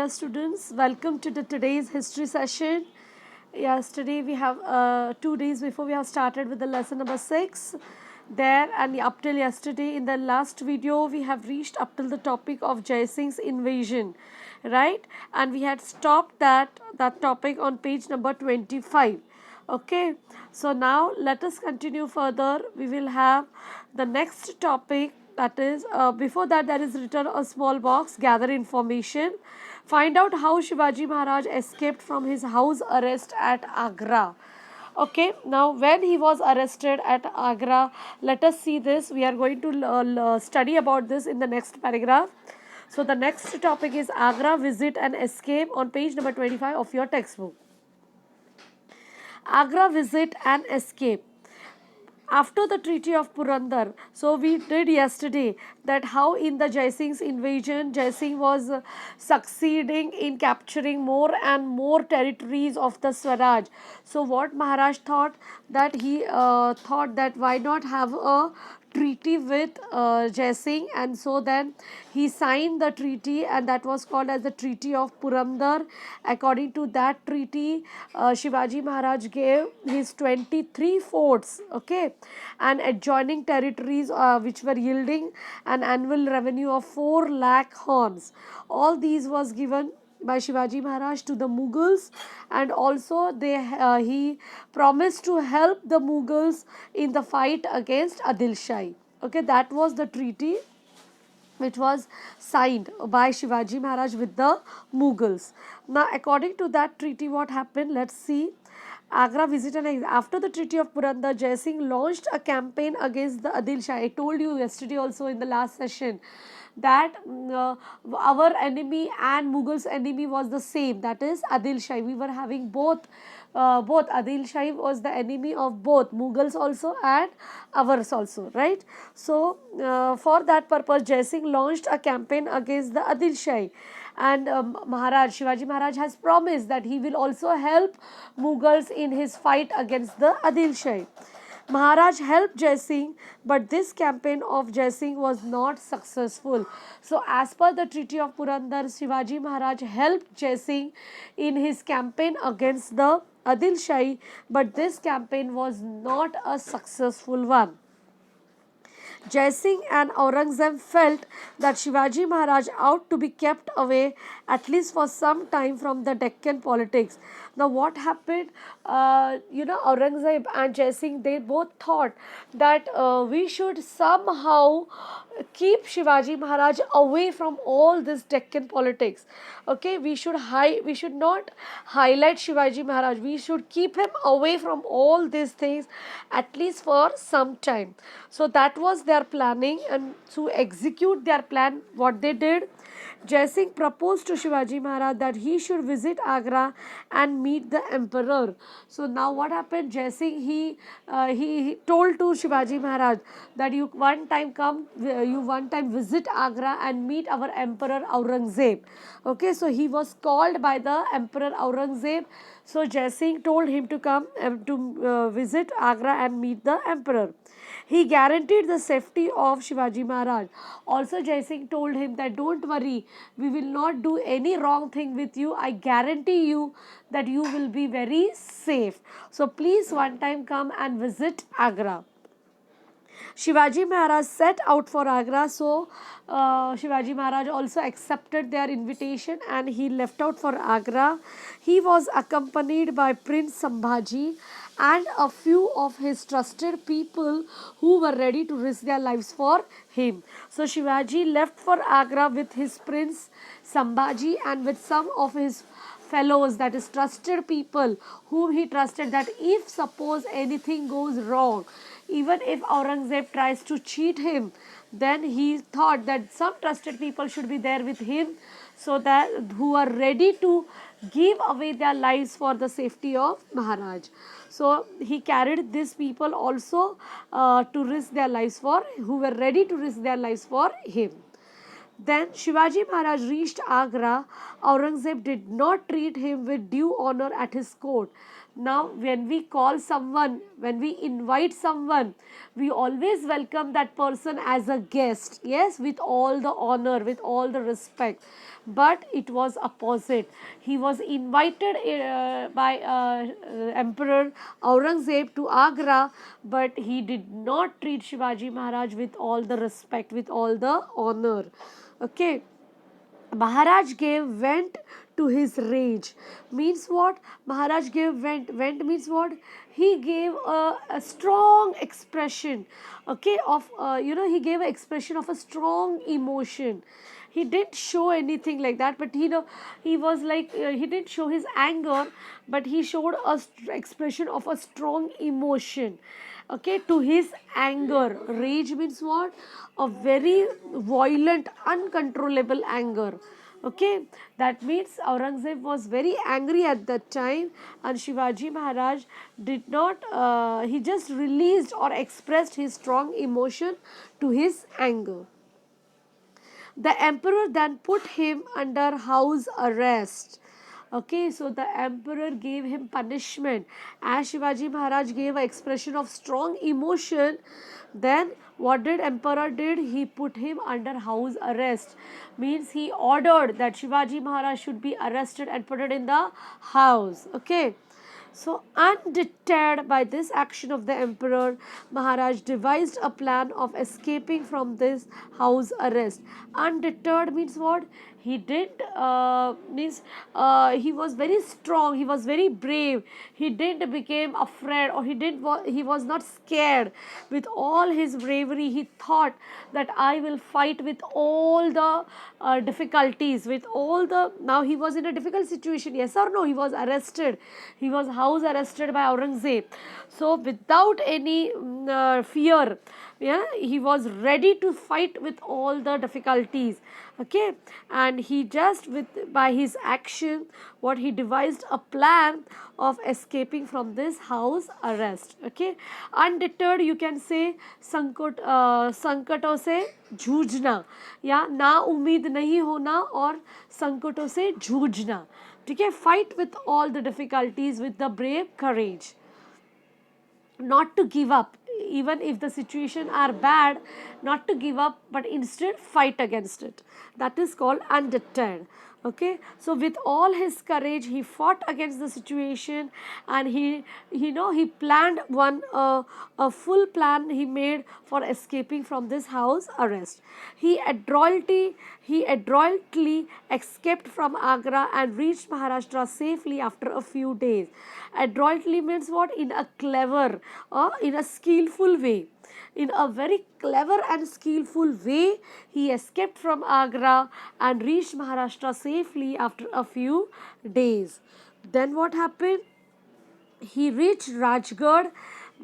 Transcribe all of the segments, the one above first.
students, welcome to today's history session. Yesterday we have 2 days before we have started with the lesson number 6. There and up till yesterday in the last video we have reached up till the topic of Jai Singh's invasion, right? And we had stopped that topic on page number 25. Okay, so now let us continue further. We will have the next topic, that is before that there is written a small box: gather information, find out how Shivaji Maharaj escaped from his house arrest at Agra. Okay, now when he was arrested at Agra, let us see this. We are going to study about this in the next paragraph. So the next topic is Agra visit and escape on page number 25 of your textbook. Agra visit and escape. After the Treaty of Purandar, so we did yesterday that how in the Jai Singh's invasion, Jai Singh was succeeding in capturing more and more territories of the Swaraj. So what Maharaj thought, that he thought that why not have a treaty with Jai Singh, and so then he signed the treaty, and that was called as the Treaty of Purandar. According to that treaty, Shivaji Maharaj gave his 23 forts, okay, and adjoining territories which were yielding an annual revenue of 4 lakh horns. All these was given by Shivaji Maharaj to the Mughals, and also he promised to help the Mughals in the fight against Adil Shah. Okay, that was the treaty which was signed by Shivaji Maharaj with the Mughals. Now, according to that treaty, what happened? Let's see. Agra visit and after the Treaty of Purandar, Jai Singh launched a campaign against the Adil Shah. I told you yesterday also in the last session that our enemy and Mughals' enemy was the same, that is Adil Shah. We were having both Adil Shah was the enemy of both Mughals also and ours also, right? So for that purpose, Jai Singh launched a campaign against the Adil Shah, and Shivaji Maharaj has promised that he will also help Mughals in his fight against the Adil Shah. Maharaj helped Jai Singh, but this campaign of Jai Singh was not successful. So, as per the Treaty of Purandar, Shivaji Maharaj helped Jai Singh in his campaign against the Adil Shah, but this campaign was not a successful one. Jai Singh and Aurangzeb felt that Shivaji Maharaj ought to be kept away at least for some time from the Deccan politics. Now, what happened? Aurangzeb and Jai Singh, they both thought that we should somehow keep Shivaji Maharaj away from all this Deccan politics. Okay, we should not highlight Shivaji Maharaj. We should keep him away from all these things at least for some time. So that was their planning, and to execute their plan, what they did, Jai Singh proposed to Shivaji Maharaj that he should visit Agra and meet the emperor. So now what happened? Jai Singh, he told to Shivaji Maharaj that you one time visit Agra and meet our emperor Aurangzeb. Okay, so he was called by the emperor Aurangzeb. So Jai Singh told him to come to visit Agra and meet the emperor. He guaranteed the safety of Shivaji Maharaj. Also, Jai Singh told him that don't worry, we will not do any wrong thing with you. I guarantee you that you will be very safe. So please one time come and visit Agra. Shivaji Maharaj set out for Agra, so Shivaji Maharaj also accepted their invitation and he left out for Agra. He was accompanied by Prince Sambhaji and a few of his trusted people who were ready to risk their lives for him. So Shivaji left for Agra with his Prince Sambhaji and with some of his fellows, that is trusted people whom he trusted, that if suppose anything goes wrong, even if Aurangzeb tries to cheat him, then he thought that some trusted people should be there with him, so that who are ready to give away their lives for the safety of Maharaj. So he carried these people also to risk their lives for, who were ready to risk their lives for him. Then Shivaji Maharaj reached Agra. Aurangzeb did not treat him with due honor at his court. Now, when we call someone, when we invite someone, we always welcome that person as a guest, yes, with all the honor, with all the respect. But it was opposite. He was invited by Emperor Aurangzeb to Agra, but he did not treat Shivaji Maharaj with all the respect, with all the honor. Okay. Maharaj gave vent to his rage. Means what? Maharaj gave vent. Vent means what? He gave a strong expression. Okay, of he gave an expression of a strong emotion. He didn't show anything like that, but he was like he didn't show his anger, but he showed a expression of a strong emotion. Okay, to his anger. Rage means what? A very violent, uncontrollable anger. Okay, that means Aurangzeb was very angry at that time, and Shivaji Maharaj did not, he just released or expressed his strong emotion to his anger. The emperor then put him under house arrest. Okay, so the emperor gave him punishment. As Shivaji Maharaj gave an expression of strong emotion, then what did emperor did? He put him under house arrest. Means he ordered that Shivaji Maharaj should be arrested and put it in the house. Okay. So, undeterred by this action of the emperor, Maharaj devised a plan of escaping from this house arrest. Undeterred means what? He did means he was very strong. He was very brave. He didn't became afraid, or he was not scared. With all his bravery, he thought that I will fight with all the difficulties, with all the. Now he was in a difficult situation. Yes or no? He was arrested. He was house arrested by Aurangzeb. So without any fear, yeah, he was ready to fight with all the difficulties. Okay, and he just with by his action, what he devised a plan of escaping from this house arrest. Okay, undeterred, you can say संकटों से जूझना, या ना उम्मीद नहीं होना और संकटों से जूझना. ठीक है, fight with all the difficulties with the brave courage. Not to give up, even if the situation are bad, not to give up, but instead fight against it. That is called undeterred. Okay, so with all his courage, he fought against the situation, and he planned a full plan he made for escaping from this house arrest. He adroitly escaped from Agra and reached Maharashtra safely after a few days. Adroitly means what? In a clever or in a skillful way. In a very clever and skillful way, he escaped from Agra and reached Maharashtra safely after a few days. Then what happened? He reached Rajgarh.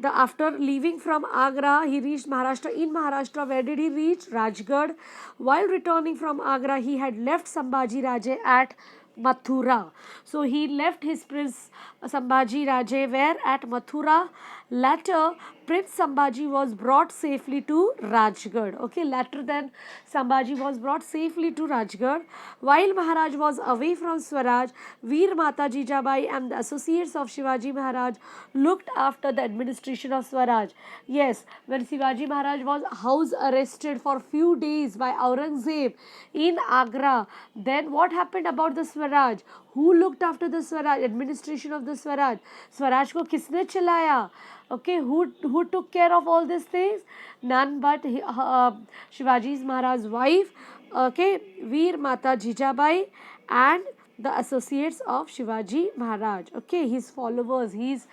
After leaving from Agra, he reached Maharashtra. In Maharashtra, where did he reach? Rajgarh. While returning from Agra, he had left Sambhaji Raje at Mathura. So he left his Prince Sambhaji Raje where? At Mathura. Later, Prince Sambhaji was brought safely to Rajgarh. Okay, later then Sambhaji was brought safely to Rajgarh. While Maharaj was away from Swaraj, Veer Mata Jijabai and the associates of Shivaji Maharaj looked after the administration of Swaraj. Yes, when Shivaji Maharaj was house arrested for few days by Aurangzeb in Agra, then what happened about the Swaraj? Who looked after the Swaraj, administration of the Swaraj? Swaraj ko kisne chalaya? Okay, who took care of all these things? None but Shivaji's Maharaj's wife, okay, Veer Mata Jijabai, and the associates of Shivaji Maharaj. Okay, his followers, his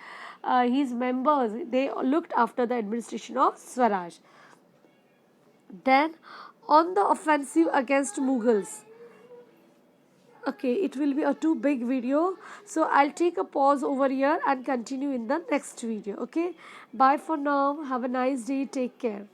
members, they looked after the administration of Swaraj. Then, on the offensive against Mughals. Okay, it will be a too big video, so I'll take a pause over here and continue in the next video. Okay, bye for now. Have a nice day. Take care.